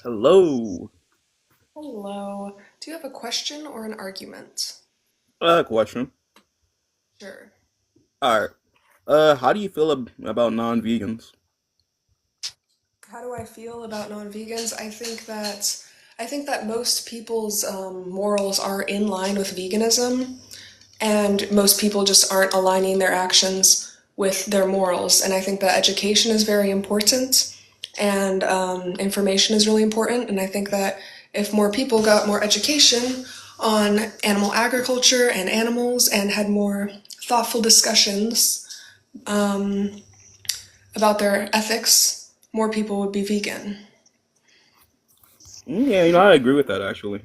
Hello. Hello. Do you have a question or an argument? Question. Sure. All right. How do you feel about non-vegans? How do I feel about non-vegans? I think that most people's morals are in line with veganism, and most people just aren't aligning their actions with their morals. And I think that education is very important, and information is really important. And I think that if more people got more education on animal agriculture and animals and had more thoughtful discussions about their ethics, more people would be vegan. Yeah, I agree with that actually.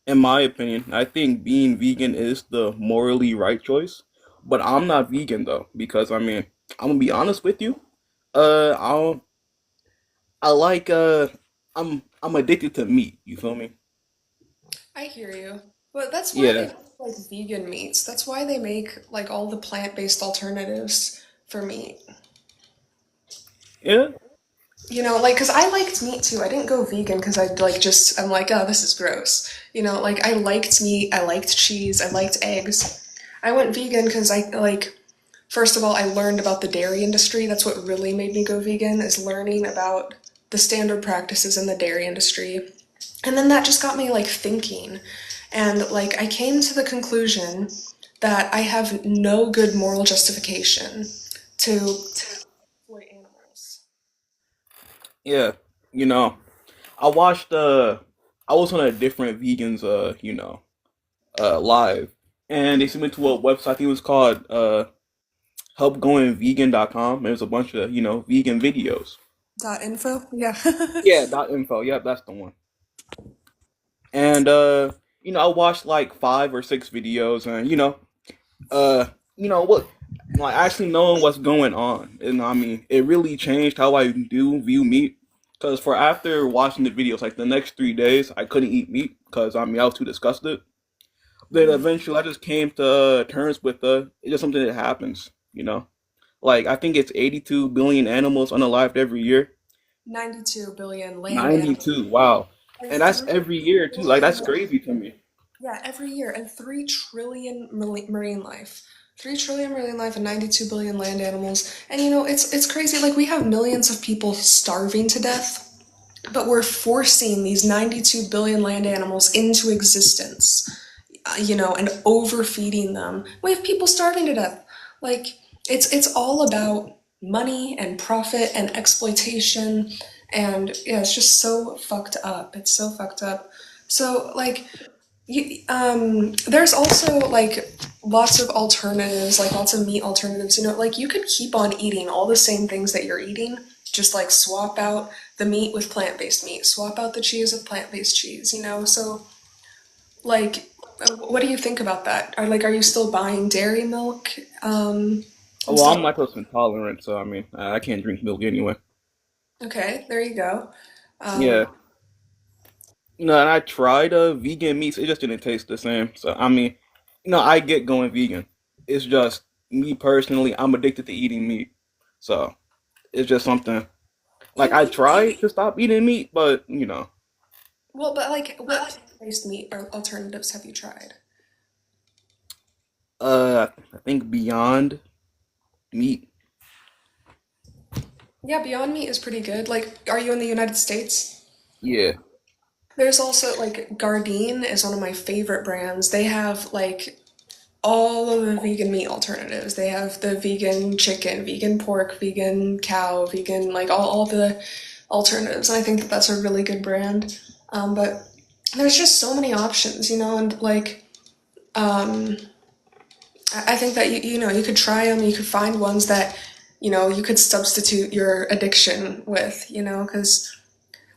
In my opinion, I think being vegan is the morally right choice. But I'm not vegan though, because I'm gonna be honest with you. I don't, I like I'm addicted to meat. You feel me? I hear you. But that's why they Yeah. make like vegan meats. That's why they make like all the plant-based alternatives for meat. Yeah. Like, cause I liked meat too. I didn't go vegan because I'm like, oh, this is gross. Like I liked meat, I liked cheese, I liked eggs. I went vegan because first of all, I learned about the dairy industry. That's what really made me go vegan, is learning about the standard practices in the dairy industry. And then that just got me like thinking. And like I came to the conclusion that I have no good moral justification to exploit animals. Yeah. You know, I watched I was on a different vegans live, and they sent me to a website. I think it was called helpgoingvegan.com. There's a bunch of vegan videos. .info? Yeah. Yeah, .info. Yep, that's the one. And I watched like 5 or 6 videos, and uh, what, like actually knowing what's going on, and it really changed how I do view meat. Because for after watching the videos, like the next 3 days, I couldn't eat meat because I was too disgusted. Then eventually, I just came to terms with it's just something that happens. Like I think it's 82 billion animals unalived every year. 92 billion land animals 92. Wow. and And that's 3 every year too. Like that's trillion, crazy to me. yeah, every year, and 3 trillion marine life. 3 trillion marine life and 92 billion land animals. And it's crazy. Like we have millions of people starving to death, but we're forcing these 92 billion land animals into existence, and overfeeding them. We have people starving to death. Like it's all about money and profit and exploitation, and yeah, it's just so fucked up. It's so fucked up. So like, there's also like lots of alternatives, like lots of meat alternatives. Like you could keep on eating all the same things that you're eating, just like swap out the meat with plant-based meat, swap out the cheese with plant-based cheese. So like, what do you think about that? Are you still buying dairy milk and Well, I'm stuff? lactose intolerant, so I can't drink milk anyway. Okay, there you go. Yeah. And I tried vegan meats. It just didn't taste the same. So I get going vegan. It's just me personally. I'm addicted to eating meat. So it's just something. Like You I you tried to stop eating meat, but well, but like, what plant-based meat or alternatives have you tried? I think Beyond Meat. Yeah, Beyond Meat is pretty good. Like, are you in the United States? Yeah. There's also like Gardein is one of my favorite brands. They have like all of the vegan meat alternatives. They have the vegan chicken, vegan pork, vegan cow, vegan, like all the alternatives. And I think that that's a really good brand. But there's just so many options, and like, um, I think that you could try them. You could find ones that you could substitute your addiction with, because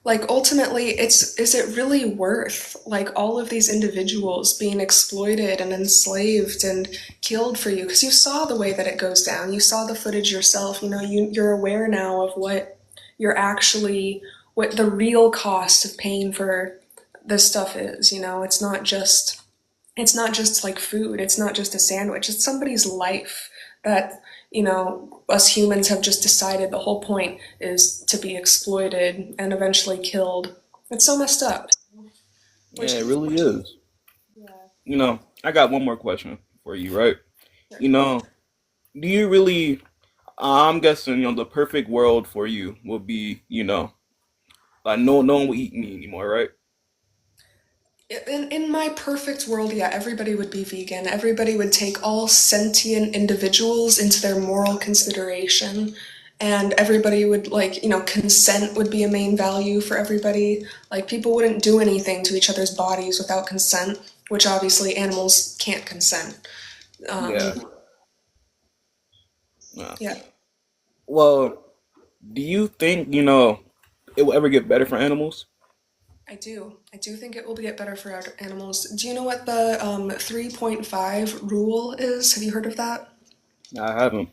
like ultimately, is it really worth like all of these individuals being exploited and enslaved and killed for you? Because you saw the way that it goes down. You saw the footage yourself. You're aware now of what the real cost of paying for this stuff is. It's not just like food. It's not just a sandwich. It's somebody's life that, us humans have just decided the whole point is to be exploited and eventually killed. It's so messed up. Yeah, Which, it really is. yeah, I got one more question for you, right? sure. You know, do you really? I'm guessing, the perfect world for you will be, like no one will eat meat anymore, right? In my perfect world, yeah, everybody would be vegan. Everybody would take all sentient individuals into their moral consideration. And everybody would, like, consent would be a main value for everybody. Like, people wouldn't do anything to each other's bodies without consent, which obviously animals can't consent. Um, Yeah. Yeah. yeah, Well, do you think, it will ever get better for animals? I do. I do think it will get better for animals. Do you know what the 3.5 rule is? Have you heard of that? I haven't.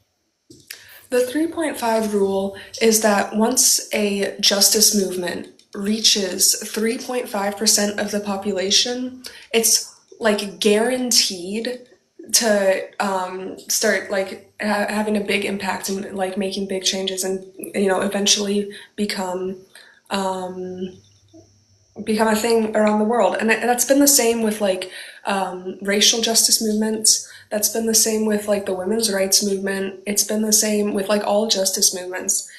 The 3.5 rule is that once a justice movement reaches 3.5% of the population, it's like guaranteed to start like having a big impact and like making big changes and eventually become become a thing around the world. And that's been the same with like racial justice movements. That's been the same with like the women's rights movement. It's been the same with like all justice movements.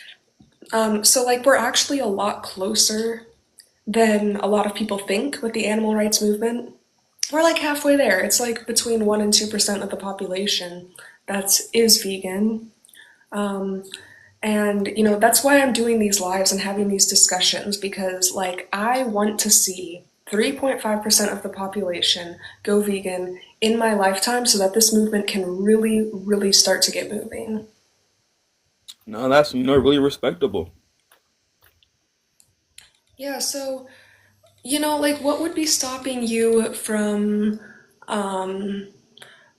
So like we're actually a lot closer than a lot of people think with the animal rights movement. We're like halfway there. It's like between 1% and 2% of the population that is vegan. And, that's why I'm doing these lives and having these discussions because, like, I want to see 3.5% of the population go vegan in my lifetime so that this movement can really, really start to get moving. No, that's, really respectable. Yeah, so, like, what would be stopping you from,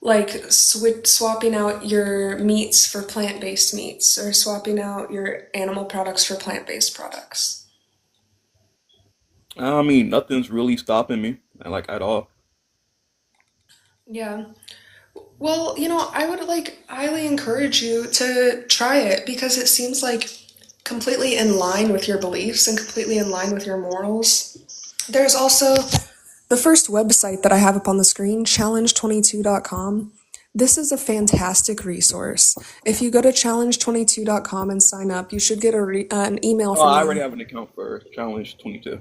like, swapping out your meats for plant based meats or swapping out your animal products for plant based products? I mean, nothing's really stopping me, like, at all. Yeah. Well, I would like highly encourage you to try it because it seems like completely in line with your beliefs and completely in line with your morals. There's also the first website that I have up on the screen, challenge22.com. This is a fantastic resource. If you go to challenge22.com and sign up, you should get an email Oh, from I already them. have an account for Challenge 22.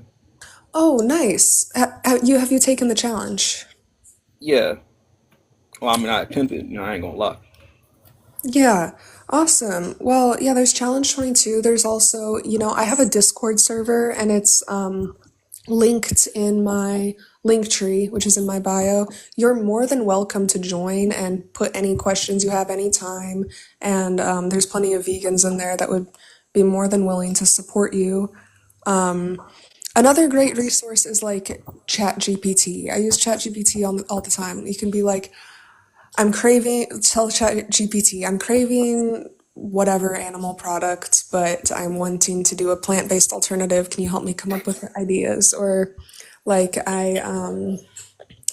Oh, nice. Have you taken the challenge? Yeah. Well, I mean, I attempted, I ain't gonna lie. Yeah, awesome. Well, yeah, there's Challenge 22. There's also, I have a Discord server and it's linked in my Linktree, which is in my bio. You're more than welcome to join and put any questions you have anytime. And there's plenty of vegans in there that would be more than willing to support you. Another great resource is like ChatGPT. I use ChatGPT all the time. You can be like, tell ChatGPT, I'm craving whatever animal product, but I'm wanting to do a plant-based alternative. Can you help me come up with ideas? Or like can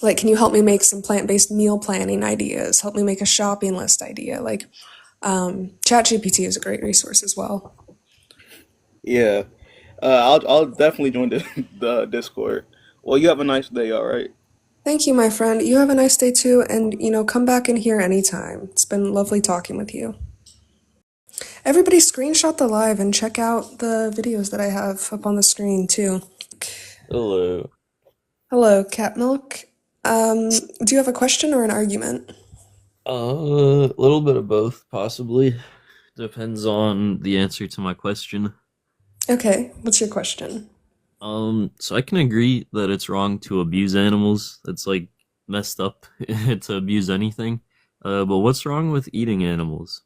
you help me make some plant-based meal planning ideas? Help me make a shopping list idea. Like ChatGPT is a great resource as well. Yeah. I'll definitely join the, the Discord. Well, you have a nice day, all right? Thank you, my friend. You have a nice day too, and come back in here anytime. It's been lovely talking with you. Everybody screenshot the live and check out the videos that I have up on the screen too. Hello. Hello, Cat Milk. Do you have a question or an argument? A little bit of both, possibly. Depends on the answer to my question. Okay, what's your question? So I can agree that it's wrong to abuse animals. It's like messed up to abuse anything. But what's wrong with eating animals?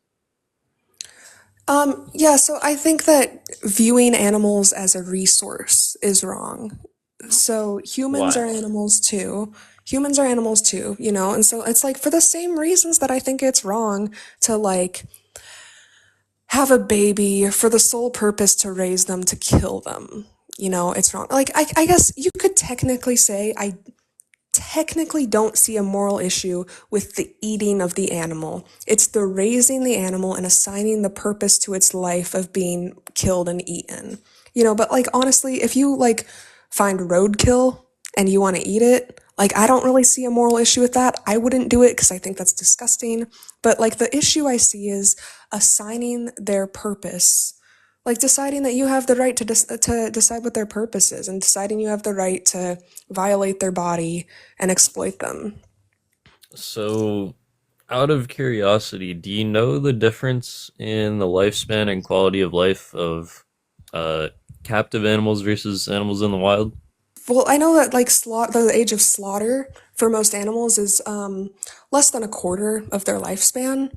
Yeah, so I think that viewing animals as a resource is wrong. So humans are Why? animals too. Humans are animals too, and so it's like for the same reasons that I think it's wrong to like have a baby for the sole purpose to raise them to kill them. It's wrong. Like I guess you could technically say I technically don't see a moral issue with the eating of the animal. It's the raising the animal and assigning the purpose to its life of being killed and eaten. But like honestly, if you like find roadkill and you want to eat it, like I don't really see a moral issue with that. I wouldn't do it because I think that's disgusting. But like the issue I see is assigning their purpose, like deciding that you have the right to decide what their purpose is, and deciding you have the right to violate their body and exploit them. So, out of curiosity, do you know the difference in the lifespan and quality of life of uh, captive animals versus animals in the wild? Well, I know that like the age of slaughter for most animals is less than a quarter of their lifespan.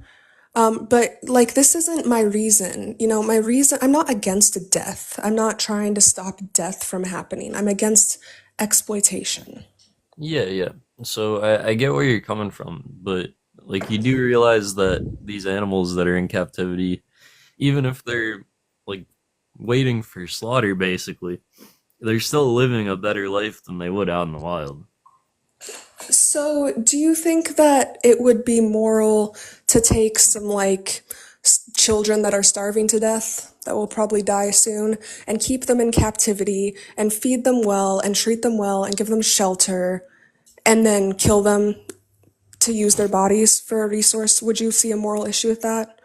But like this isn't my reason. My reason, I'm not against death. I'm not trying to stop death from happening. I'm against exploitation. Yeah, yeah. So I get where you're coming from, but like you do realize that these animals that are in captivity, even if they're like waiting for slaughter, basically, they're still living a better life than they would out in the wild. So, do you think that it would be moral to take some like children that are starving to death, that will probably die soon, and keep them in captivity and feed them well and treat them well and give them shelter and then kill them to use their bodies for a resource? Would you see a moral issue with that?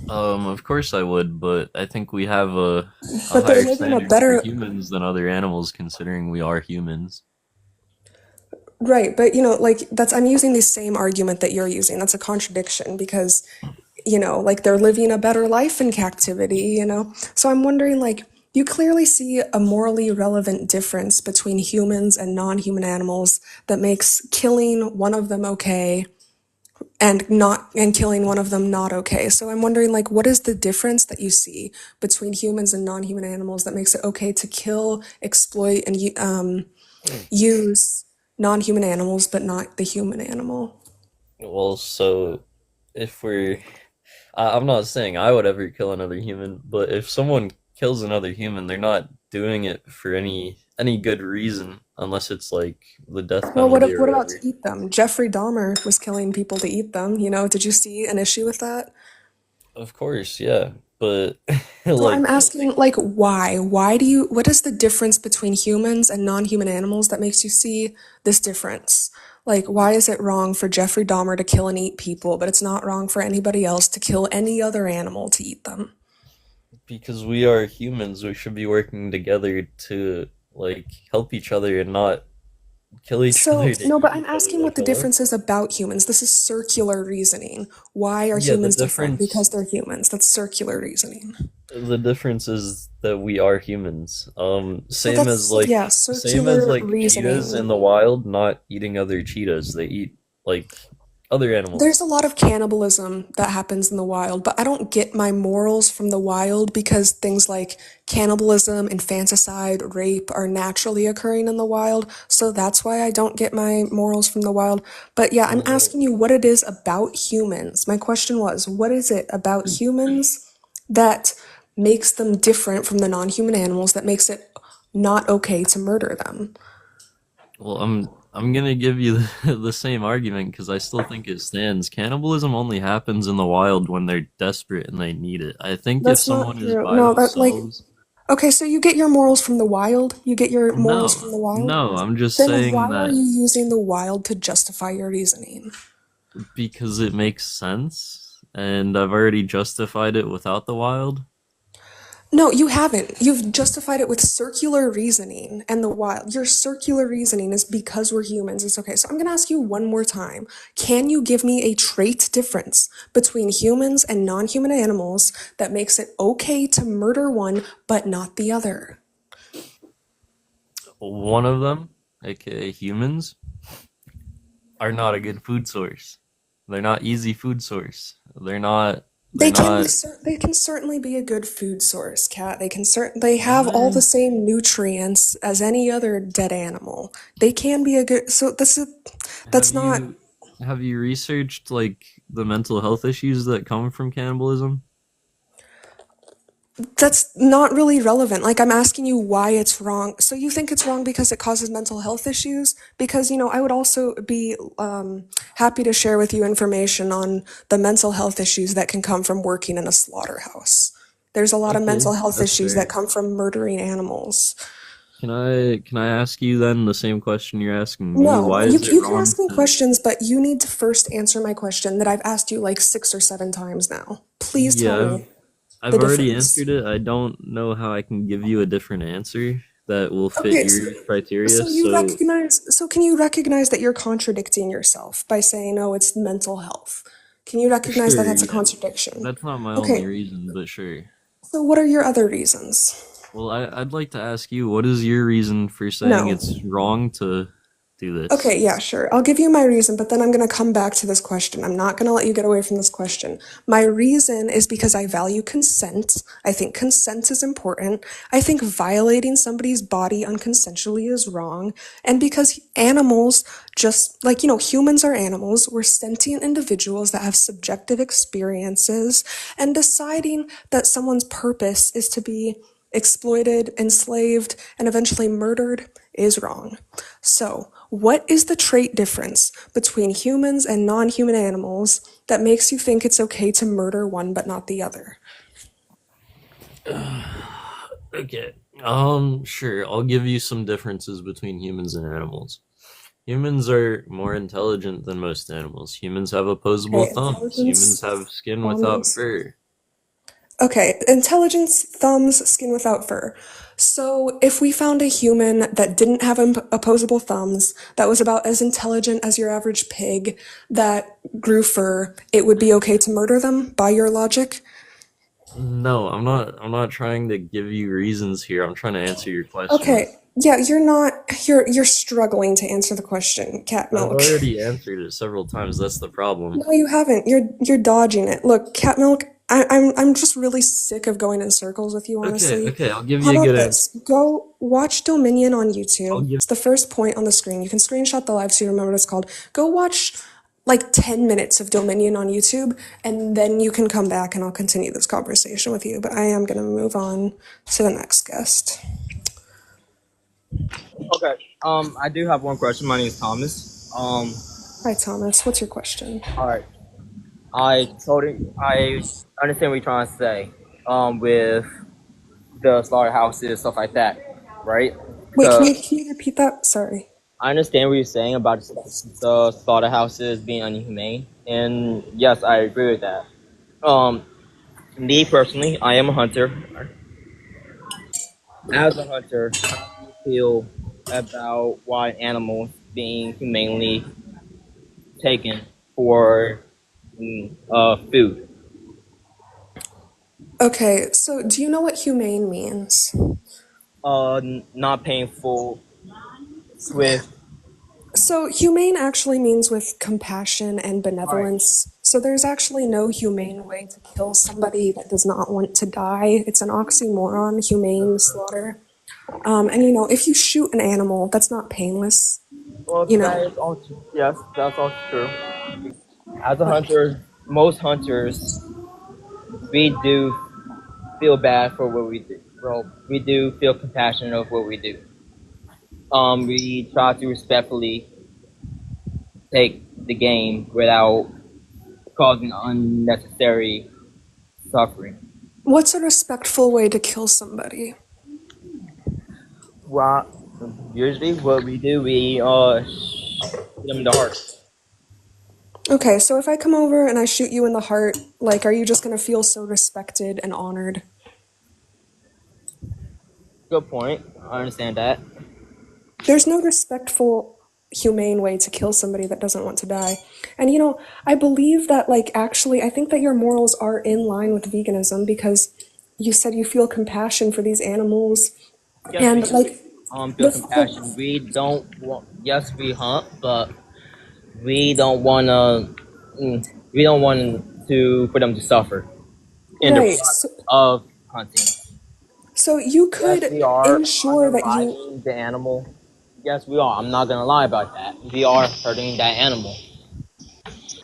Of course I would, but I think we have a But they're higher living a standard for better. humans than other animals, considering we are humans. Right, but like I'm using the same argument that you're using. That's a contradiction because, like they're living a better life in captivity. So I'm wondering, like, you clearly see a morally relevant difference between humans and non-human animals that makes killing one of them okay and killing one of them not okay. So I'm wondering, like, what is the difference that you see between humans and non-human animals that makes it okay to kill, exploit, and use non-human animals, but not the human animal? Well, so if we're, I'm not saying I would ever kill another human, but if someone kills another human, they're not doing it for any good reason, unless it's like the death Well, penalty or what about to whatever. eat them? Jeffrey Dahmer was killing people to eat them. Did you see an issue with that? Of course, yeah, but So I'm like, asking, like, why? What is the difference between humans and non-human animals that makes you see this difference? Like, why is it wrong for Jeffrey Dahmer to kill and eat people, but it's not wrong for anybody else to kill any other animal to eat them? because we are humans, we should be working together to like help each other and not kill each So, other to no, eat but I'm each other. asking Like, what the hello? difference is about humans. This is circular reasoning. Why are Yeah, humans different? Because they're humans. That's circular reasoning. the difference is that we are humans. So that's, yeah, Same as circular like cheetahs in reasoning. the wild not eating other cheetahs. They eat like other There's animals. a lot of cannibalism that happens in the wild, but I don't get my morals from the wild because things like cannibalism, infanticide, rape are naturally occurring in the wild. So that's why I don't get my morals from the wild. But yeah, I'm Well, asking you what it is about humans. My question was, what is it about humans that makes them different from the non-human animals that makes it not okay to murder them? well, I'm gonna give you the same argument because I still think it stands. Cannibalism only happens in the wild when they're desperate and they need it. I think if That's not someone is true. by No, that like themselves, okay, so you get your morals from the wild? You get your morals from no, the wild? no, I'm just Then saying why are that you using the wild to justify your reasoning? because it makes sense, and I've already justified it without the wild. No, you haven't. You've justified it with circular reasoning and the wild. Your circular reasoning is because we're humans. It's okay. So I'm going to ask you one more time. Can you give me a trait difference between humans and non-human animals that makes it okay to murder one but not the other? One of them, aka humans, are not a good food source. They're not easy food source. They're not They can certainly be a good food source, Kat. They have all eh, the same nutrients as any other dead animal. They can be a good so that's have not you researched like the mental health issues that come from cannibalism? That's not really relevant. Like, I'm asking you why it's wrong. So you think it's wrong because it causes mental health issues? Because, I would also be happy to share with you information on the mental health issues that can come from working in a slaughterhouse. There's a lot of Okay, mental health that's issues that fair. come from murdering animals. Can I ask you then the same question you're asking me? No, Why you, is it you can wrong ask me to? questions, but you need to first answer my question that I've asked you like 6 or 7 times now. Please tell Yeah, me I've the already difference. answered it. I don't know how I can give you a different answer that will fit Okay, your criteria. so can you recognize that you're contradicting yourself by saying, oh, it's mental health? Can you recognize that Sure, that's a yeah. contradiction? That's not my only Okay, reason, but sure. so what are your other reasons? Well, I'd like to ask you, what is your reason for saying No. it's wrong to do this? Okay, yeah, sure. I'll give you my reason, but then I'm going to come back to this question. I'm not going to let you get away from this question. My reason is because I value consent. I think consent is important. I think violating somebody's body unconsensually is wrong. And because animals, just like, humans are animals, we're sentient individuals that have subjective experiences, and deciding that someone's purpose is to be exploited, enslaved, and eventually murdered is wrong. So, what is the trait difference between humans and non human animals that makes you think it's okay to murder one but not the other? Okay. Sure. I'll give you some differences between humans and animals. Humans are more intelligent than most animals. Humans have opposable Okay, thumbs. Humans have intelligence, skin without thumbs. fur. Okay, intelligence, thumbs, skin without fur. So, if we found a human that didn't have opposable thumbs, that was about as intelligent as your average pig, that grew fur, it would be okay to murder them by your logic? No, I'm not trying to give you reasons here. I'm trying to answer your question. Okay, yeah, you're struggling to answer the question, cat I've milk. already answered it several times. That's the problem. No, you haven't. You're dodging it. Look, cat milk. I'm just really sick of going in circles with you, Okay, honestly. okay, I'll give How you a about good answer. this? Go watch Dominion on I'll YouTube. give It's the first point on the screen. You can screenshot the live so you remember what it's called. Go watch like 10 minutes of Dominion on YouTube, and then you can come back and I'll continue this conversation with you. But I am gonna move on to the next guest. Okay. I do have one question. My name is Thomas. Hi, Thomas. What's your question? All right. I understand what you're trying to say. With the slaughterhouses, stuff like that, right? Wait, can Because you repeat that? Sorry. I understand what you're saying about the slaughterhouses being inhumane, and yes, I agree with that. Um, Me personally, I am a hunter. As a hunter, how do you feel about wild animals being humanely taken for food? Okay, so do you know what humane means? Not painful, swift. So, humane actually means with compassion and Right. benevolence. So, there's actually no humane way to kill somebody that does not want to die. It's an oxymoron, humane slaughter. And if you shoot an animal, that's not painless. Well, You that know, is also yes, that's also true. As a like, hunter, most hunters, we do feel bad for what we do. Well, we do feel compassionate of what we do. We try to respectfully take the game without causing unnecessary suffering. what's a respectful way to kill somebody? Well, usually what we do, we shoot them in the heart. Okay, so if I come over and I shoot you in the heart, like, are you just gonna feel so respected and honored? Good point. I understand that. There's no respectful, humane way to kill somebody that doesn't want to die. And I believe that, like, actually, I think that your morals are in line with veganism because you said you feel compassion for these animals. Yes, we And, do. like, Feel the, compassion. We don't want. Yes, we hunt, but we don't wanna. We don't want to for them to suffer in the right. process of hunting. So you Yes, could we are ensure that you. unaliving the animal. Yes, we are. I'm not gonna lie about that. We are hurting that animal.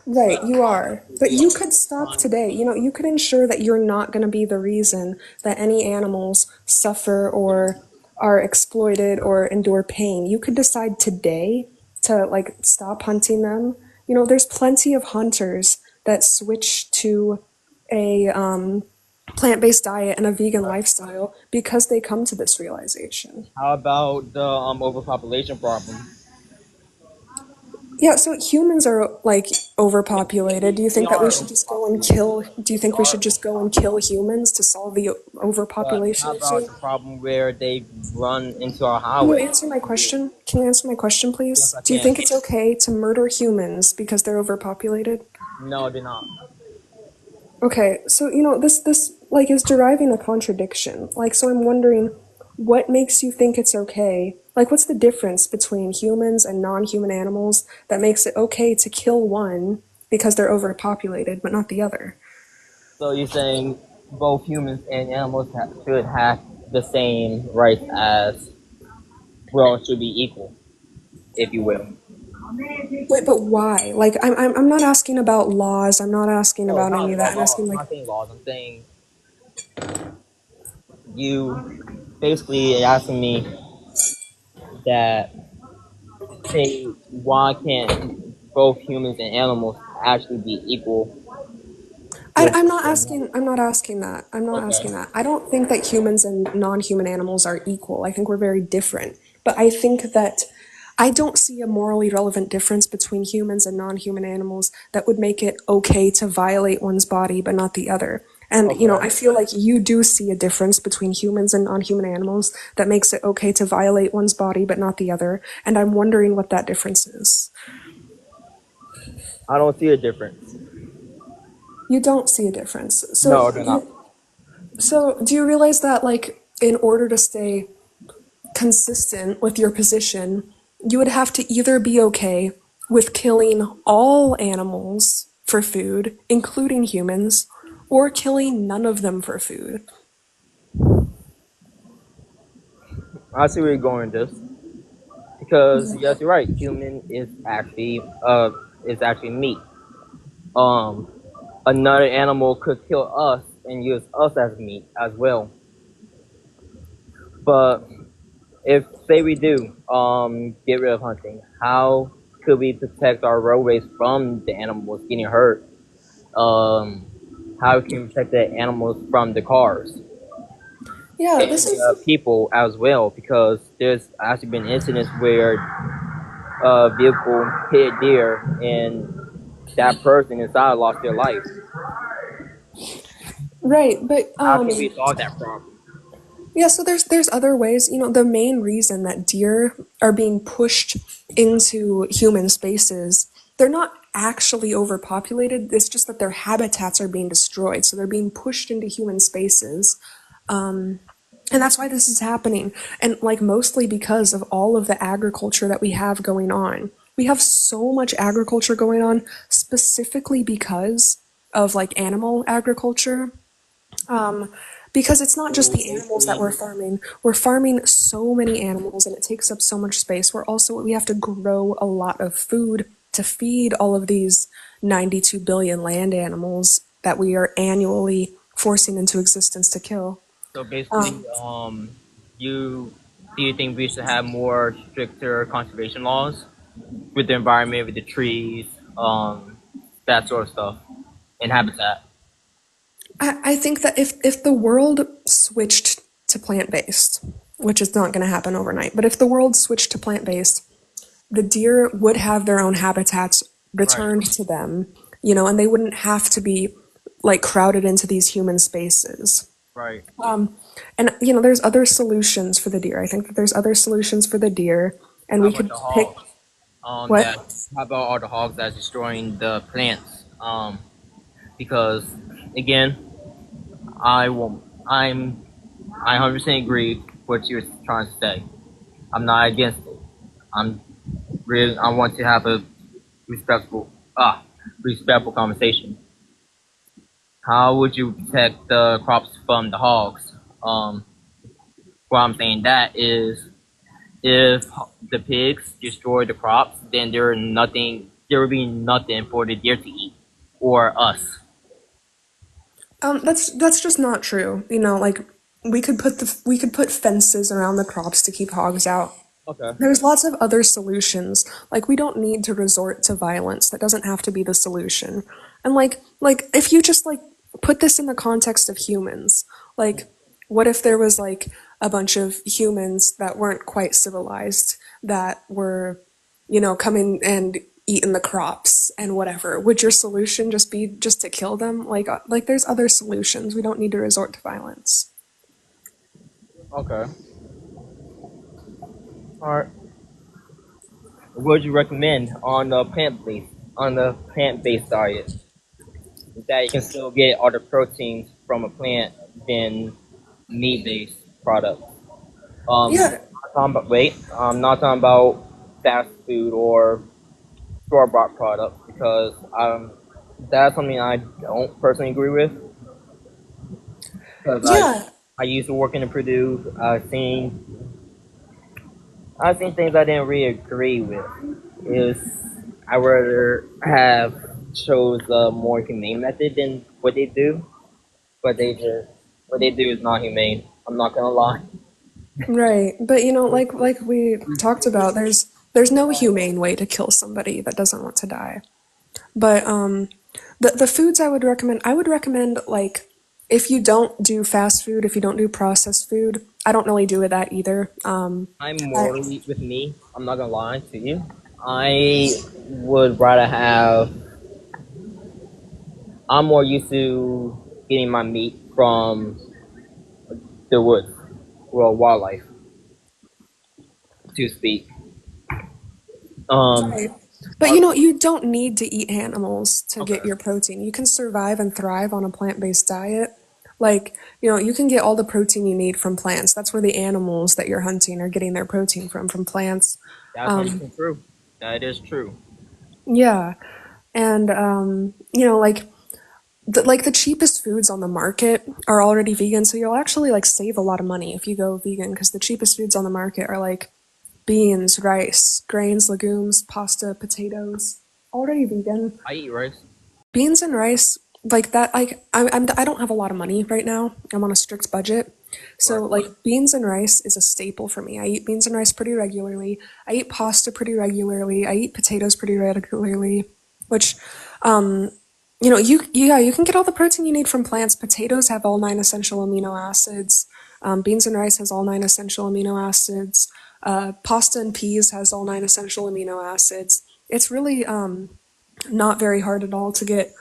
Right, you are. But We you are could stop trying today. You know, you could ensure that you're not going to be the reason that any animals suffer or are exploited or endure pain. You could decide today to like stop hunting them. You know, there's plenty of hunters that switch to a plant-based diet and a vegan lifestyle because they come to this realization. How about the overpopulation problem? Yeah, so humans are like overpopulated. Do you We think that we are should just go and overpopulated. kill? Do you We think we are should just go and kill overpopulated. humans to solve the But overpopulation how about issue? the problem where they run into our Can you highway? answer my question? Can you answer my question, Yes, please? I Do you can. think it's okay to murder humans because they're overpopulated? No, they're not. Okay, so you know this like is deriving a contradiction. Like, so I'm wondering, what makes you think it's okay? Like, what's the difference between humans and non-human animals that makes it okay to kill one because they're overpopulated, but not the other? So you're saying both humans and animals should have the same rights as, well, should be equal, if you will. Wait, but why? Like, I'm not asking about laws. I'm not asking No, it's about not any of that. about I'm laws. asking I'm like, not saying laws. I'm saying you basically asking me that, say, why can't both humans and animals actually be equal with I'm not one another? asking. I'm not asking that. I'm not Okay. asking that. I don't think that humans and non-human animals are equal. I think we're very different. But I think that I don't see a morally relevant difference between humans and non-human animals that would make it okay to violate one's body but not the other. And you know, Okay. I feel like you do see a difference between humans and non-human animals that makes it okay to violate one's body but not the other. And I'm wondering what that difference is. I don't see a difference. You don't see a difference. No, they're not. So do you realize that like in order to stay consistent with your position, you would have to either be okay with killing all animals for food, including humans, or killing none of them for food. I see where you're going with this. Because yes, you're right. Human is actually meat. Um, Another animal could kill us and use us as meat as well. But if say we do get rid of hunting, how could we protect our roadways from the animals getting hurt? Um, how can we protect the animals from the cars Yeah, and this is people as well? Because there's actually been incidents where a vehicle hit a deer and that person inside lost their life. right, but How can we solve that problem? yeah, so there's other ways. You know, the main reason that deer are being pushed into human spaces, they're not actually overpopulated. It's just that their habitats are being destroyed, so they're being pushed into human spaces. And that's why this is happening. And like mostly because of all of the agriculture that we have going on. We have so much agriculture going on specifically because of like animal agriculture. Because it's not just So the animals that basically, we're farming. We're farming so many animals and it takes up so much space. We have to grow a lot of food to feed all of these 92 billion land animals that we are annually forcing into existence to kill. so basically, you do you think we should have more stricter conservation laws with the environment, with the trees, that sort of stuff, and habitat? I think that if the world switched to plant based, which is not going to happen overnight, but if the world switched to plant based, the deer would have their own habitats Right, returned to them, you know, and they wouldn't have to be like crowded into these human spaces. right. And you know, there's other solutions for the deer. I think that there's other solutions for the deer, and How we about could the pick hogs? what? How about all the hogs that's destroying the plants? Because again, I won't. I 100% agree with what you're trying to say. I'm not against it. I'm really. I want to have a respectful, respectful conversation. How would you protect the crops from the hogs? What I'm saying that is, if the pigs destroy the crops, then there's nothing there would be nothing for the deer to eat or us. That's just not true. You know, like we could put fences around the crops to keep hogs out. Okay. There's lots of other solutions. Like we don't need to resort to violence. That doesn't have to be the solution. And like if you just like put this in the context of humans, like what if there was like a bunch of humans that weren't quite civilized that were, you know, coming and eating the crops and whatever? Would your solution just be just to kill them? Like there's other solutions. We don't need to resort to violence. Okay. All right. What would you recommend on the plant-based diet? That you can still get all the proteins from a plant than meat-based products. Yeah, I'm not talking about fast food or store-bought products because that's something I don't personally agree with. Because yeah. I used to work in the Purdue. I've seen things I didn't really agree with. Is I rather have chose a more humane method than what they do, but what they do is not humane. I'm not gonna lie. Right. But you know, like we talked about, there's no humane way to kill somebody that doesn't want to die. But the foods I would recommend like if you don't do fast food, if you don't do processed food, I don't really do that either. I'm I, morally with me. I'm not gonna lie to you. I would rather have. I'm more used to getting my meat from the woods, well, wildlife, to speak. Um, right. But you know, you don't need to eat animals to get okay, your protein. You can survive and thrive on a plant-based diet. Like, you know, you can get all the protein you need from plants. That's where the animals that you're hunting are getting their protein from plants. that's 100% true. That is true. Yeah. And you know, like the cheapest foods on the market are already vegan, so you'll actually like save a lot of money if you go vegan because the cheapest foods on the market are like beans, rice, grains, legumes, pasta, potatoes, already vegan. I eat rice. Beans and rice like that. I don't have a lot of money right now. I'm on a strict budget. Right. So like beans and rice is a staple for me. I eat beans and rice pretty regularly. I eat pasta pretty regularly. I eat potatoes pretty regularly, which you know, you can get all the protein you need from plants. Potatoes have all 9 essential amino acids. Beans and rice has all 9 essential amino acids. Pasta and peas has all 9 essential amino acids. It's really not very hard at all to get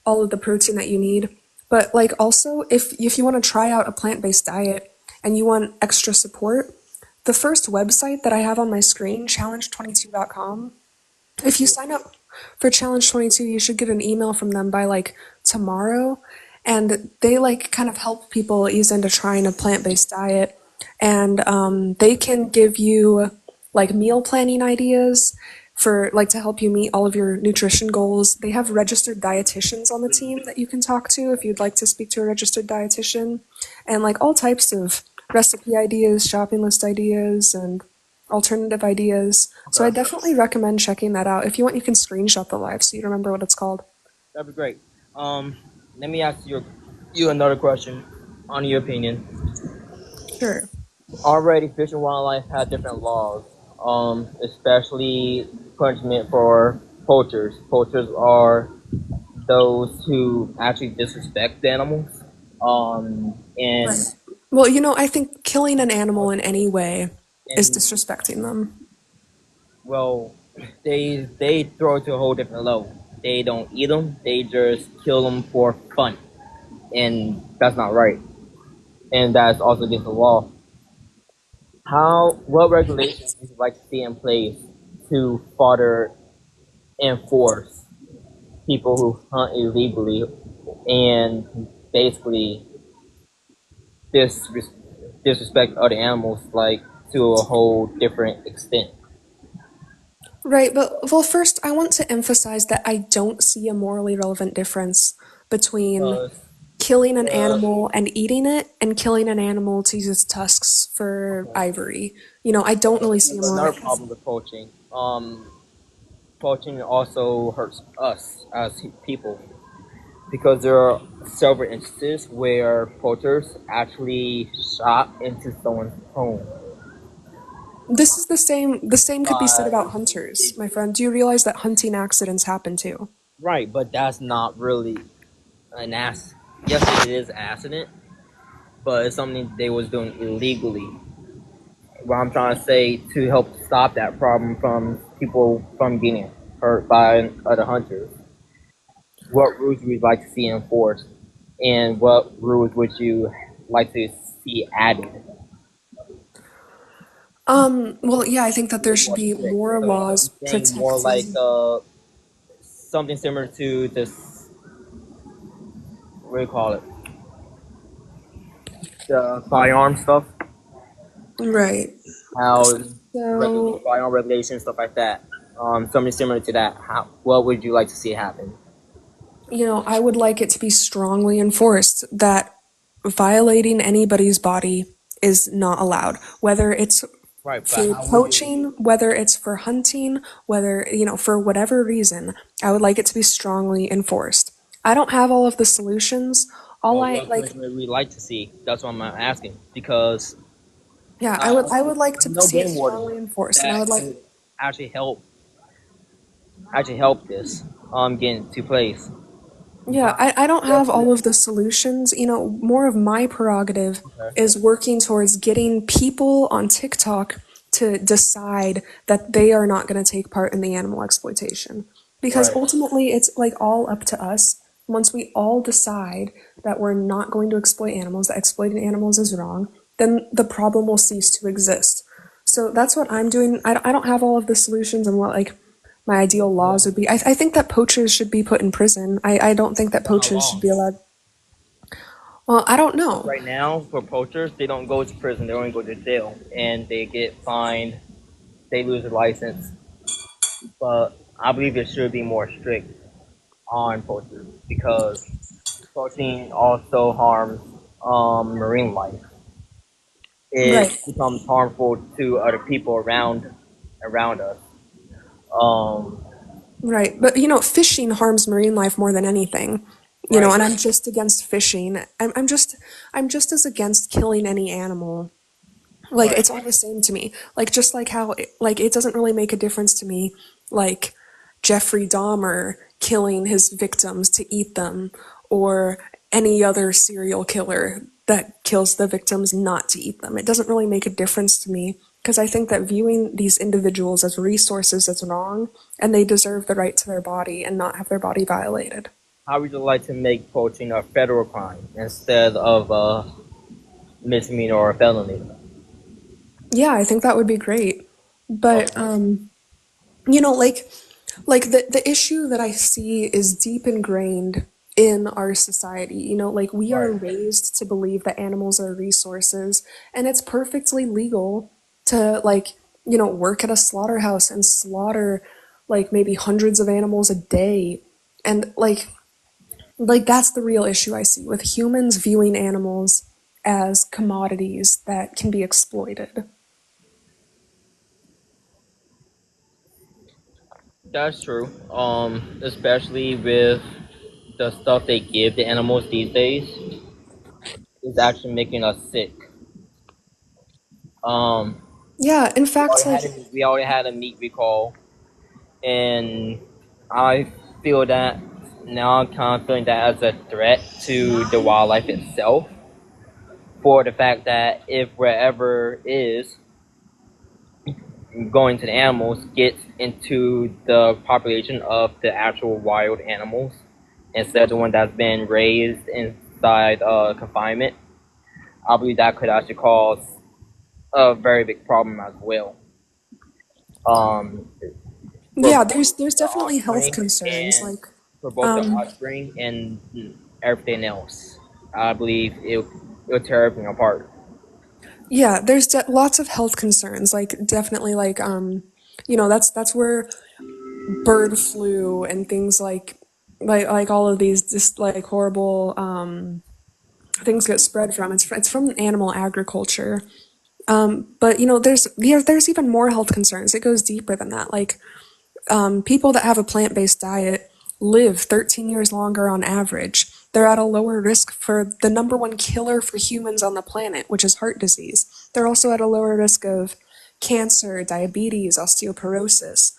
all of the protein that you need. But like also, if you want to try out a plant-based diet and you want extra support, the first website that I have on my screen, challenge22.com, if you sign up for Challenge 22, you should get an email from them by like tomorrow. And they like kind of help people ease into trying a plant-based diet. And they can give you like meal planning ideas for like to help you meet all of your nutrition goals. They have registered dietitians on the team that you can talk to if you'd like to speak to a registered dietitian. And like all types of recipe ideas, shopping list ideas, and alternative ideas. So I Okay, definitely recommend checking that out. If you want, you can screenshot the live so you remember what it's called. that'd be great. Let me ask you another question. On your opinion, Sure. already Fish and Wildlife have different laws. Especially punishment for poachers. Poachers are those who actually disrespect the animals. Right. And Well, you know, I think killing an animal in any way is and disrespecting them. well, they throw it to a whole different level. They don't eat them. They just kill them for fun, and that's not right. And that's also against the law. What regulations would you like to see in place to further enforce people who hunt illegally and basically disrespect other animals like to a whole different extent? Right, but well, first, I want to emphasize that I don't see a morally relevant difference between Because killing an uh, animal and eating it and killing an animal to use its tusks for okay. ivory. You know, I don't really see a Another moral. problem with poaching. poaching also hurts us as people because there are several instances where poachers actually shot into someone's home. This is the same could be said Uh, about hunters, my friend. Do you realize that hunting accidents happen too? right, but that's not really an accident. Yes, it is an accident, but it's something they was doing illegally. What I'm trying to say to help stop that problem from people from getting hurt by other hunters. What rules would you like to see enforced, and what rules would you like to see added? Well, yeah, I think that there Way should more be strict. more I'm laws saying more like protecting. something similar to this. What do you call it? The firearm stuff. Right. How So, firearm regulations, stuff like that. Something similar to that. How? What would you like to see happen? I would like it to be strongly enforced that violating anybody's body is not allowed, whether it's Right, but for how would you? poaching, whether it's for hunting, whether, for whatever reason. I would like it to be strongly enforced. I don't have all of the solutions. All Well, I what like, punishment would we like to see? That's what I'm asking because yeah, I would I I would like I to know see it game wardens strongly enforced, and I would that like. could actually help this get into place. Yeah, I don't have Definitely. all of the solutions. More of my prerogative Okay. is working towards getting people on TikTok to decide that they are not going to take part in the animal exploitation. Because Right. ultimately, it's like all up to us. Once we all decide that we're not going to exploit animals, that exploiting animals is wrong, then the problem will cease to exist. So that's what I'm doing. I don't have all of the solutions and what, like, my ideal laws would be. I think that poachers should be put in prison. I don't think that For how poachers should long? be allowed. Well, I don't Because know. right now, for poachers, they don't go to prison; they only go to jail, and they get fined. They lose their license. But I believe it should be more strict on poachers because poaching also harms marine life. It Right, becomes harmful to other people around us. Um, right. But fishing harms marine life more than anything. right, And I'm just against fishing. I'm just as against killing any animal. Like right, it's all the same to me. Like just like how like it doesn't really make a difference to me. Like Jeffrey Dahmer killing his victims to eat them, or any other serial killer that kills the victims not to eat them. It doesn't really make a difference to me because I think that viewing these individuals as resources is wrong, and they deserve the right to their body and not have their body violated. how would you like to make poaching a federal crime instead of a misdemeanor or a felony? Yeah, I think that would be great. But Okay. like the issue that I see is deep ingrained in our society. Like we are Right. raised to believe that animals are resources, and it's perfectly legal to work at a slaughterhouse and slaughter like maybe hundreds of animals a day. And like that's the real issue I see with humans viewing animals as commodities that can be exploited. That's true. Especially with the stuff they give the animals these days is actually making us sick. Um, Yeah, in fact, like we already had a meat recall, and I feel that now I'm kind of feeling that as a threat to the wildlife itself. For the fact that if wherever is going to the animals gets into the population of the actual wild animals instead of the one that's been raised inside confinement, I believe that could actually cause a very big problem as well. Um, for yeah, both there's the definitely health offspring concerns and like for both the offspring and everything else. I believe it'll tear everything apart. yeah, there's lots of health concerns, like definitely like that's where bird flu and things like all of these just like horrible things get spread from. It's from animal agriculture. But there's even more health concerns. It goes deeper than that. Like people that have a plant-based diet live 13 years longer on average. They're at a lower risk for the number one killer for humans on the planet, which is heart disease. They're also at a lower risk of cancer, diabetes, osteoporosis.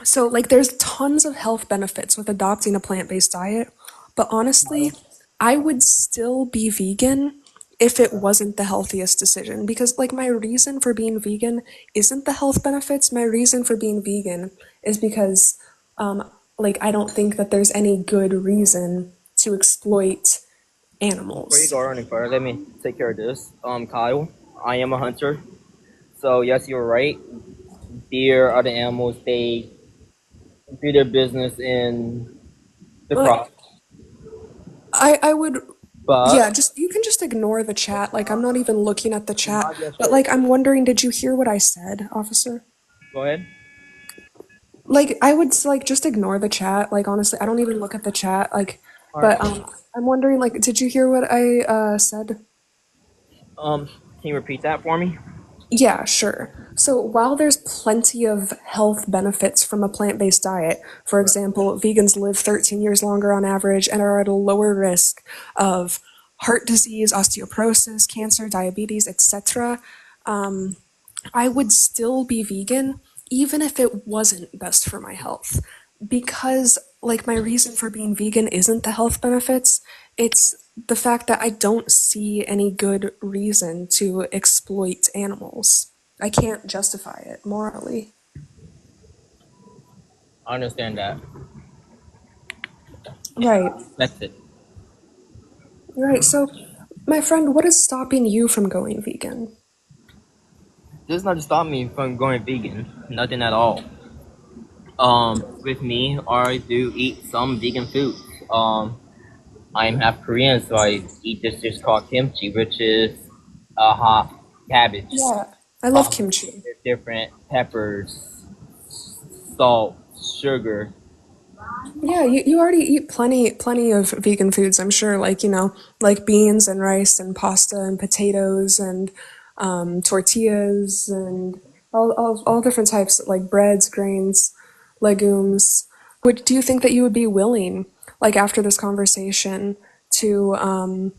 So, like, there's tons of health benefits with adopting a plant-based diet, but honestly, I would still be vegan if it wasn't the healthiest decision because, like, my reason for being vegan isn't the health benefits. My reason for being vegan is because, like, I don't think that there's any good reason to exploit Before you animals. go any further, let me take care of this. Kyle, I am a hunter. So yes, you're right. Deer, other animals, they do their business in the Like, crop. I would, yeah, But just you can just ignore the chat. Like, I'm not even looking at the chat. yeah, But sure. like, I'm wondering, did you hear what I said, officer? Go ahead. Like, I would like just ignore the chat. Like, honestly, I don't even look at the chat. Like, All but right. I'm wondering, like, did you hear what I said? Can you repeat that for me? Yeah, sure. So while there's plenty of health benefits from a plant-based diet, for Right. example, vegans live 13 years longer on average and are at a lower risk of heart disease, osteoporosis, cancer, diabetes, etc. I would still be vegan even if it wasn't best for my health. Because, like, my reason for being vegan isn't the health benefits, it's the fact that I don't see any good reason to exploit animals. I can't justify it morally. I understand that. Right. That's it. Right. So, my friend, what is stopping you from going vegan? This is not to stop me from going vegan. Nothing at all. With me, I do eat some vegan food. I'm half Korean, so I eat this dish called kimchi, which is a hot cabbage. Yeah, I love kimchi. With different peppers, salt, sugar. Yeah, you already eat plenty of vegan foods, I'm sure, like, like beans and rice and pasta and potatoes and tortillas and all different types, like breads, grains, legumes. Do you think that you would be willing, like after this conversation, to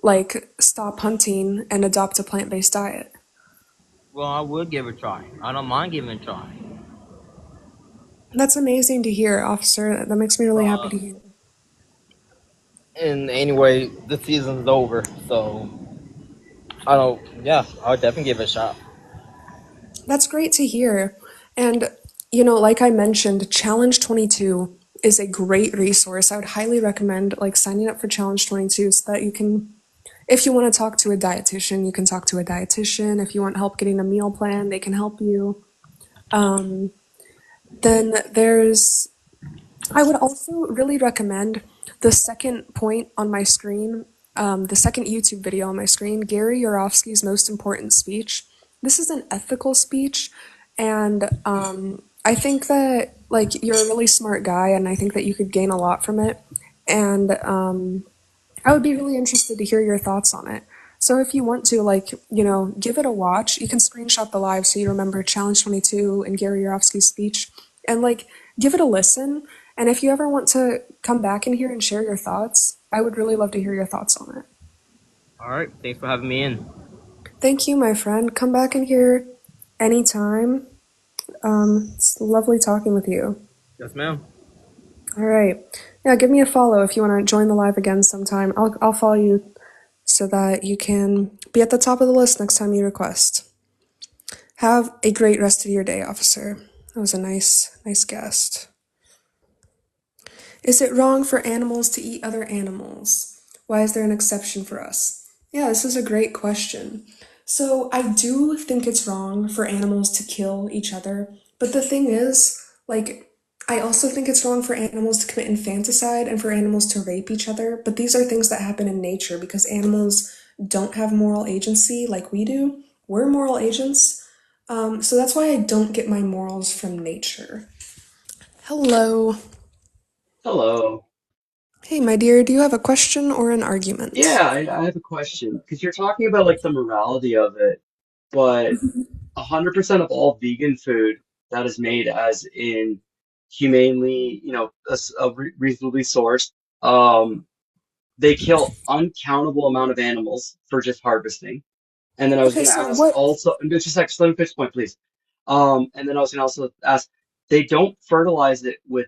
like stop hunting and adopt a plant-based diet? Well, I would give it a try. I don't mind giving it a try. That's amazing to hear, officer. That makes me really happy to hear. And anyway, the season's over, so I don't. Yeah, I would definitely give it a shot. That's great to hear. And, like I mentioned, Challenge 22 is a great resource. I would highly recommend like signing up for Challenge 22 so that you can, if you want to talk to a dietitian, you can talk to a dietitian. If you want help getting a meal plan, they can help you. Then I would also really recommend the second point on my screen, the second YouTube video on my screen, Gary Yourofsky's Most Important Speech. This is an ethical speech, and I think that like you're a really smart guy, and I think that you could gain a lot from it. And I would be really interested to hear your thoughts on it. So if you want to, like, give it a watch, you can screenshot the live so you remember Challenge 22 and Gary Yourofsky's speech, and like give it a listen. And if you ever want to come back in here and share your thoughts, I would really love to hear your thoughts on it. All right, thanks for having me in. Thank you, my friend. Come back in here anytime. It's lovely talking with you. Yes, ma'am. All right. Yeah, give me a follow if you want to join the live again sometime. I'll follow you so that you can be at the top of the list next time you request. Have a great rest of your day, officer. That was a nice guest. Is it wrong for animals to eat other animals? Why is there an exception for us? Yeah, this is a great question. So I do think it's wrong for animals to kill each other, but the thing is, like, I also think it's wrong for animals to commit infanticide and for animals to rape each other, but these are things that happen in nature because animals don't have moral agency like we do. We're moral agents. So that's why I don't get my morals from nature. Hello. Hello. Hey, my dear, do you have a question or an argument? Yeah, I have a question because you're talking about like the morality of it, but 100% of all vegan food that is made as in humanely, reasonably sourced. They kill uncountable amount of animals for just harvesting. And then I was Okay, going to so ask what? also, just like, let me finish the point, please. And then I was going to also ask, they don't fertilize it with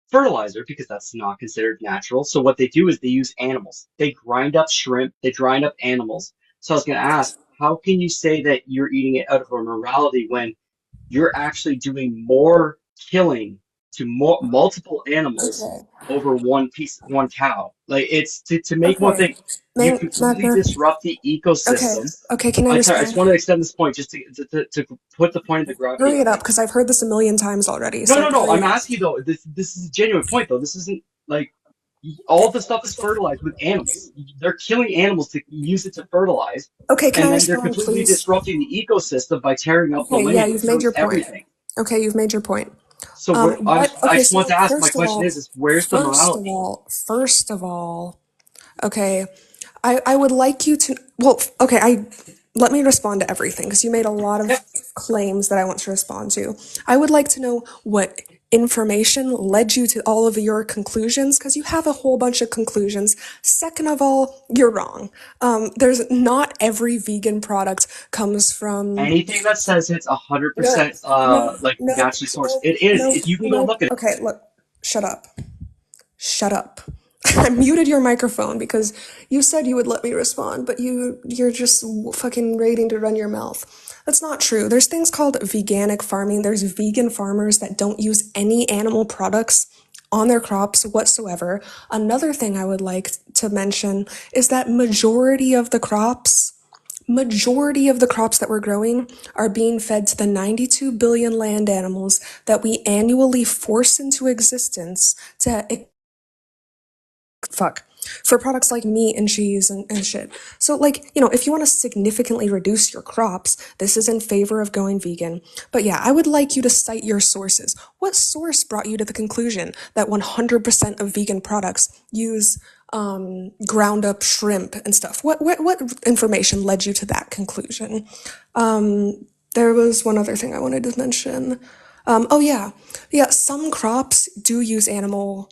fertilizer because that's not considered natural. So what they do is they use animals. They grind up shrimp, they grind up animals. So I was going to ask, how can you say that you're eating it out of a morality when you're actually doing more killing to multiple animals Okay, over one cow? Like, it's to make one okay, thing, you completely Magna. disrupt the Okay, ecosystem. okay, can I I'm sorry, I just respond? want to extend this point just to put the point of the Hurry gravity it of up, it. because I've heard this a million times already, No, so no, no. hurry I'm it up. asking you though. This is a genuine point though. This isn't like all the stuff is fertilized with animals. They're killing animals to use it to fertilize, Okay, can and I then they're respond, completely please? disrupting the ecosystem by tearing up the Okay, yeah, land, which you've made ruins your point. everything. Okay, you've made your point. So I Okay, just want so to ask. My question is where's the morality? first of all, okay, I would like you to, well, okay, let me respond to everything because you made a lot Yeah. of claims that I want to respond to. I would like to know what information led you to all of your conclusions because you have a whole bunch of conclusions. Second of all, you're wrong. There's not every vegan product comes from Anything that says it's no, 100% no, like no, naturally sourced, no, it is. no, If you can go no. look at it. Okay, look, shut up. Shut up. I muted your microphone because you said you would let me respond, but you're just fucking waiting to run your mouth. That's not true. There's things called veganic farming. There's vegan farmers that don't use any animal products on their crops whatsoever. Another thing I would like to mention is that majority of the crops that we're growing are being fed to the 92 billion land animals that we annually force into existence to for products like meat and cheese and shit. So, like, if you want to significantly reduce your crops, this is in favor of going vegan. But yeah, I would like you to cite your sources. What source brought you to the conclusion that 100% of vegan products use ground up shrimp and stuff? What information led you to that conclusion? There was one other thing I wanted to mention. Oh yeah, some crops do use animal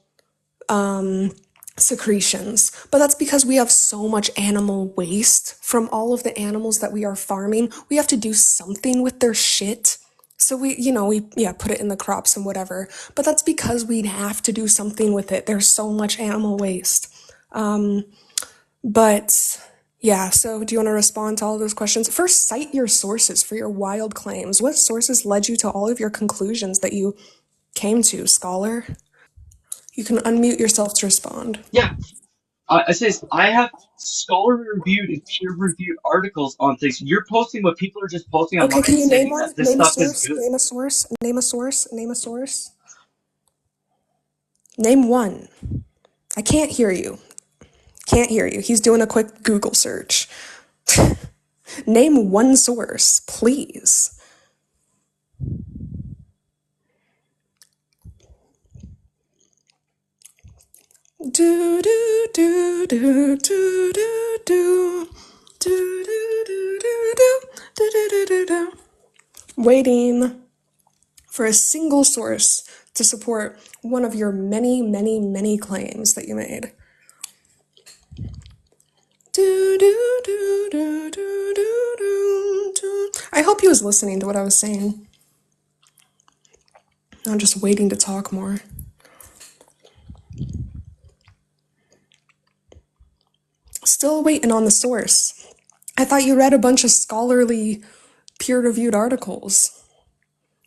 secretions, but that's because we have so much animal waste from all of the animals that we are farming. We have to do something with their shit. So we put it in the crops and whatever. But that's because we'd have to do something with it. There's so much animal waste. But yeah, so do you want to respond to all of those questions? First, cite your sources for your wild claims. What sources led you to all of your conclusions that you came to, scholar? You can unmute yourself to respond. Yeah, I say I have scholarly reviewed and peer reviewed articles on things. You're posting what people are just posting Okay, online can you name saying one? that this Name a stuff is source. good. Name a source. Name a source. Name a source. Name one. I can't hear you. Can't hear you. He's doing a quick Google search. Name one source, please. Do do do do do do do do do do do do do do do. Waiting for a single source to support one of your many, many, many claims that you made. Do, do, do, do, do, do, do, do. I hope he was listening to what I was saying. I'm just waiting to talk more. Still waiting on the source. I thought you read a bunch of scholarly, peer-reviewed articles.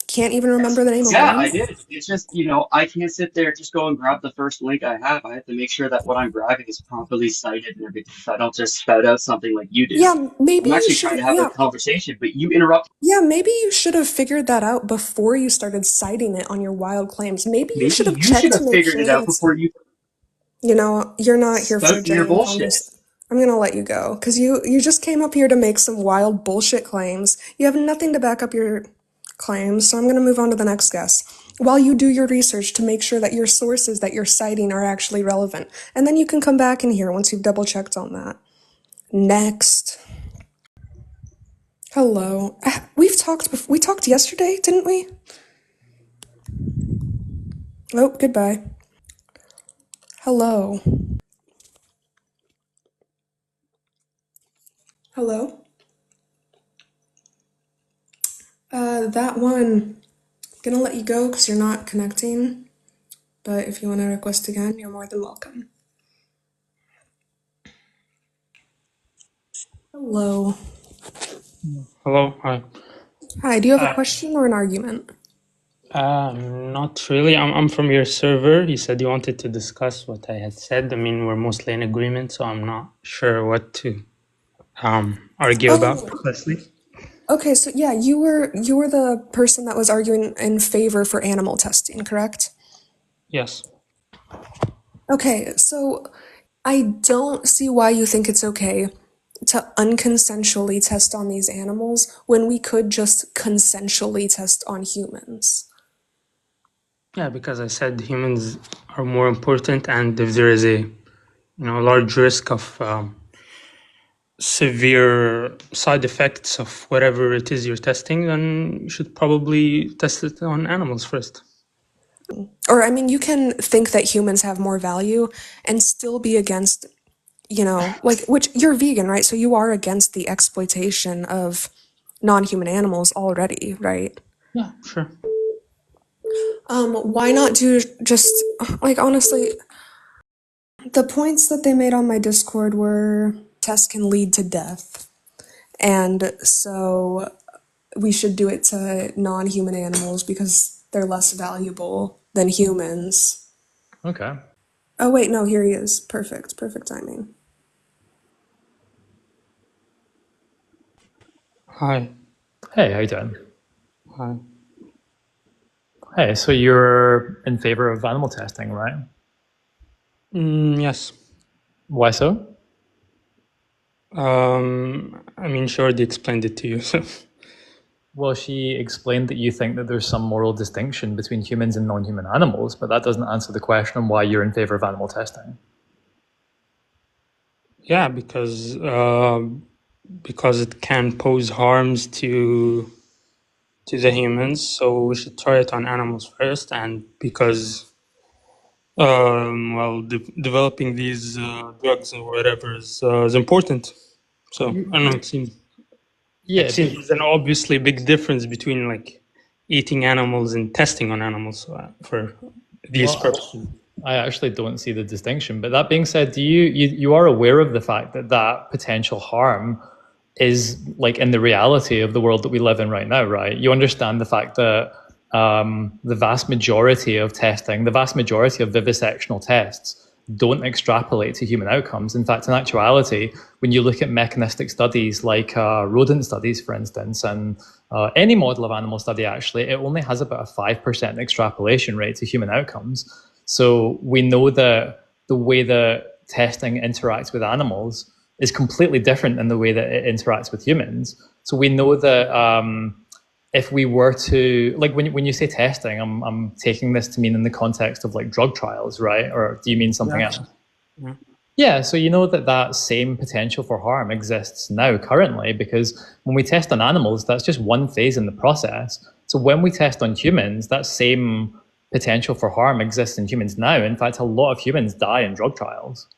Can't even remember the name of Yeah, one? I did. It's just, I can't sit there just go and grab the first link I have. I have to make sure that what I'm grabbing is properly cited and everything. So I don't just spout out something like you do. Yeah, maybe I'm you actually trying should. to have a Yeah, conversation, but you interrupt. yeah, maybe you should have figured that out before you started citing it on your wild claims. Maybe you Maybe should have you should checked to have make figured sure it that out it's before you you're not here for a spout your genuine bullshit. conversation. I'm gonna let you go because you just came up here to make some wild bullshit claims. You have nothing to back up your claims, so I'm gonna move on to the next guest. While you do your research to make sure that your sources that you're citing are actually relevant, and then you can come back in here once you've double checked on that. Next. Hello. We talked yesterday, didn't we? Oh, goodbye. Hello. Hello? That one, gonna let you go because you're not connecting, but if you want to request again, you're more than welcome. Hello. Hello, hi. Hi, do you have a question or an argument? Not really. I'm from your server. You said you wanted to discuss what I had said. I mean, we're mostly in agreement, so I'm not sure what to argue about Oh, precisely. okay, so yeah, you were the person that was arguing in favor for animal testing, correct? Yes. Okay, so I don't see why you think it's okay to unconsensually test on these animals when we could just consensually test on humans. Yeah, because I said humans are more important, and if there is a large risk of severe side effects of whatever it is you're testing, then you should probably test it on animals first. Or, I mean, you can think that humans have more value and still be against, which you're vegan, right? So you are against the exploitation of non-human animals already, right? Yeah, sure. Why not do just, like, honestly, the points that they made on my Discord were tests can lead to death. And so we should do it to non-human animals because they're less valuable than humans. Okay. Oh, wait, no, here he is. Perfect. Perfect timing. Hi. Hey, how you doing? Hi. Hey, so you're in favor of animal testing, right? Yes. Why so? I mean, she already explained it to you, so. Well, she explained that you think that there's some moral distinction between humans and non-human animals, but that doesn't answer the question on why you're in favor of animal testing. Yeah, because it can pose harms to the humans, so we should try it on animals first, and because developing these drugs or whatever is important. So I don't know. Yeah, It seems there's an obviously big difference between like eating animals and testing on animals for these well, purposes. I actually don't see the distinction. But that being said, you are aware of the fact that that potential harm is like in the reality of the world that we live in right now, right? You understand the fact that the vast majority of testing, the vast majority of vivisectional tests don't extrapolate to human outcomes. In fact, in actuality, when you look at mechanistic studies like rodent studies, for instance, and any model of animal study, actually, it only has about a 5% extrapolation rate to human outcomes. So we know that the way that testing interacts with animals is completely different than the way that it interacts with humans. So we know that if we were to, like, when you say testing, I'm taking this to mean in the context of like drug trials, right? Or do you mean something else? Yeah. Yeah, so you know that that same potential for harm exists now currently, because when we test on animals, that's just one phase in the process. So when we test on humans, that same potential for harm exists in humans now. In fact, a lot of humans die in drug trials.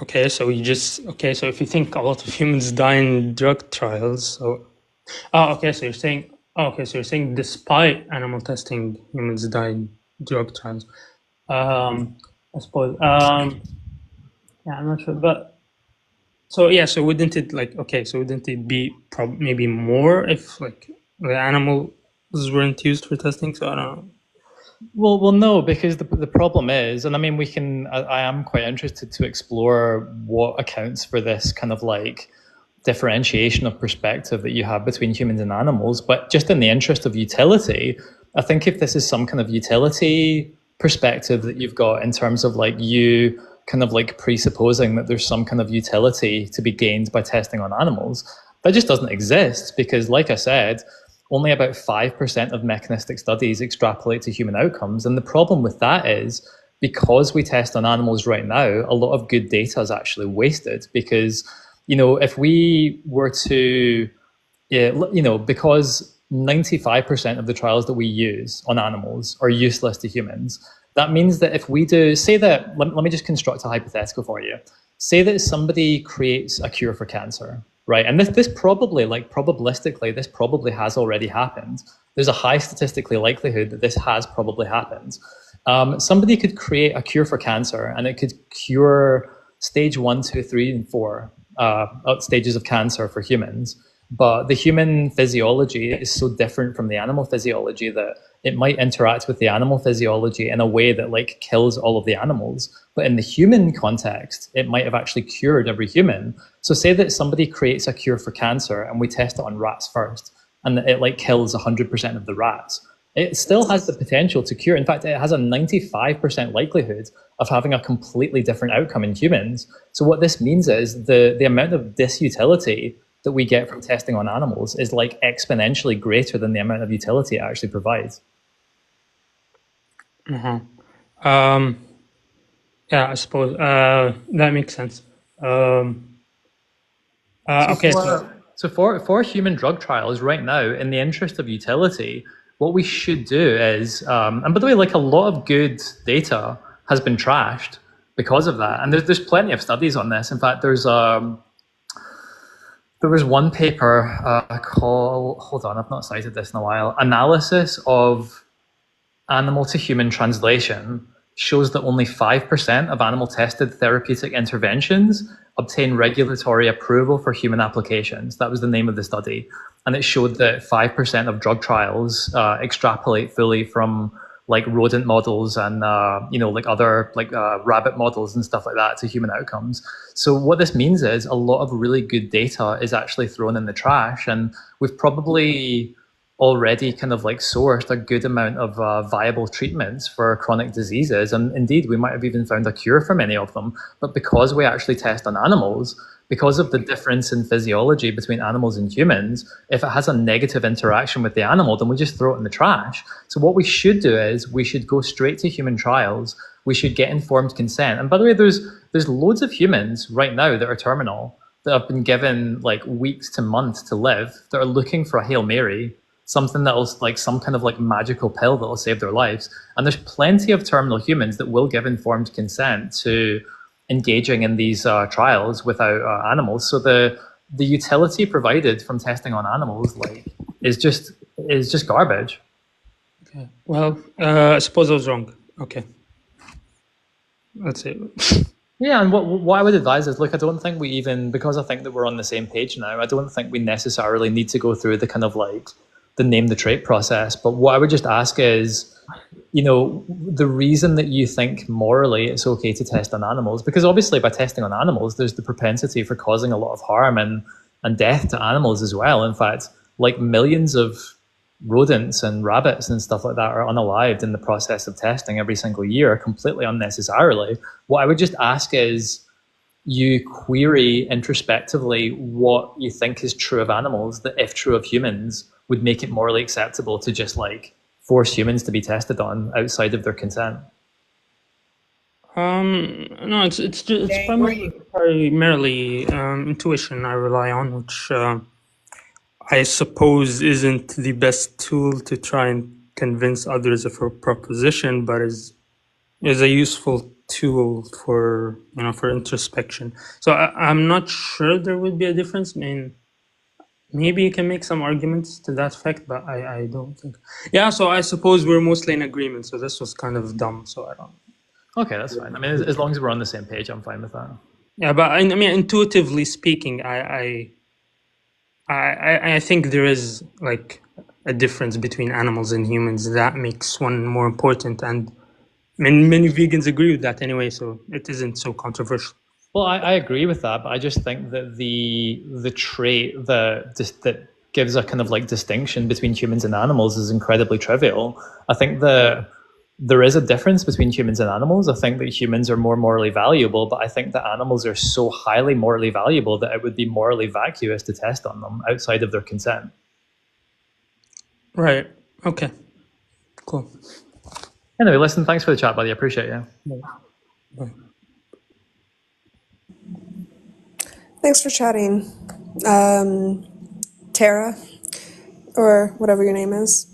Okay, so so if you think a lot of humans die in drug trials, so you're saying despite animal testing, humans die in drug trials. I suppose. Yeah, I'm not sure, but so wouldn't it be maybe more if like the animals weren't used for testing? So I don't know. Well, no, because the problem is, and I mean, I am quite interested to explore what accounts for this kind of like differentiation of perspective that you have between humans and animals. But just in the interest of utility, I think if this is some kind of utility perspective that you've got in terms of like you kind of like presupposing that there's some kind of utility to be gained by testing on animals, that just doesn't exist because, like I said, only about 5% of mechanistic studies extrapolate to human outcomes. And the problem with that is because we test on animals right now, a lot of good data is actually wasted because, if we were to, because 95% of the trials that we use on animals are useless to humans. That means that if we do, say that, let me just construct a hypothetical for you. Say that somebody creates a cure for cancer, right? And this probably, like probabilistically, this probably has already happened. There's a high statistically likelihood that this has probably happened. Somebody could create a cure for cancer, and it could cure stage 1, 2, 3, and 4 stages of cancer for humans. But the human physiology is so different from the animal physiology that it might interact with the animal physiology in a way that like kills all of the animals. But in the human context, it might have actually cured every human. So say that somebody creates a cure for cancer and we test it on rats first, and it like kills 100% of the rats. It still has the potential to cure. In fact, it has a 95% likelihood of having a completely different outcome in humans. So what this means is the amount of disutility that we get from testing on animals is like exponentially greater than the amount of utility it actually provides. Yeah, I suppose that makes sense. Okay, So for human drug trials right now, in the interest of utility, what we should do is, and by the way, like a lot of good data has been trashed because of that, and there's plenty of studies on this. In fact, there was one paper called, hold on, I've not cited this in a while, Analysis of Animal to Human Translation shows that only 5% of animal tested therapeutic interventions obtain regulatory approval for human applications. That was the name of the study. And it showed that 5% of drug trials extrapolate fully from like rodent models and like other like rabbit models and stuff like that to human outcomes. So what this means is a lot of really good data is actually thrown in the trash, and we've probably already kind of like sourced a good amount of viable treatments for chronic diseases. And indeed, we might have even found a cure for many of them. But because we actually test on animals, because of the difference in physiology between animals and humans, if it has a negative interaction with the animal, then we just throw it in the trash. So what we should do is we should go straight to human trials. We should get informed consent. And by the way, there's loads of humans right now that are terminal, that have been given like weeks to months to live, that are looking for a Hail Mary, something that'll like some kind of like magical pill that'll save their lives. And there's plenty of terminal humans that will give informed consent to engaging in these trials without animals. So the utility provided from testing on animals like is just garbage. Okay. Well, I suppose I was wrong. Okay. That's it. Yeah, and what I would advise is, look, I don't think we even, because I think that we're on the same page now, I don't think we necessarily need to go through the kind of like the name the trait process. But what I would just ask is, the reason that you think morally it's okay to test on animals, because obviously by testing on animals, there's the propensity for causing a lot of harm and death to animals as well. In fact, like millions of rodents and rabbits and stuff like that are unalived in the process of testing every single year, completely unnecessarily. What I would just ask is you query introspectively what you think is true of animals that, if true of humans, would make it morally acceptable to just like force humans to be tested on outside of their consent. No, it's primarily intuition I rely on, which I suppose isn't the best tool to try and convince others of a proposition, but is a useful tool for for introspection. So I'm not sure there would be a difference. I mean, maybe you can make some arguments to that effect, but I don't think. Yeah, so I suppose we're mostly in agreement. So this was kind of dumb. So I don't. Okay, that's fine. I mean, as long as we're on the same page, I'm fine with that. Yeah, but I mean, intuitively speaking, I think there is like a difference between animals and humans that makes one more important, and many vegans agree with that anyway. So it isn't so controversial. Well, I agree with that, but I just think that the trait that gives a kind of like distinction between humans and animals is incredibly trivial. I think that there is a difference between humans and animals. I think that humans are more morally valuable, but I think that animals are so highly morally valuable that it would be morally vacuous to test on them outside of their consent. Right. Okay. Cool. Anyway, listen, thanks for the chat, buddy. I appreciate you. Bye. Thanks for chatting. Tara, or whatever your name is.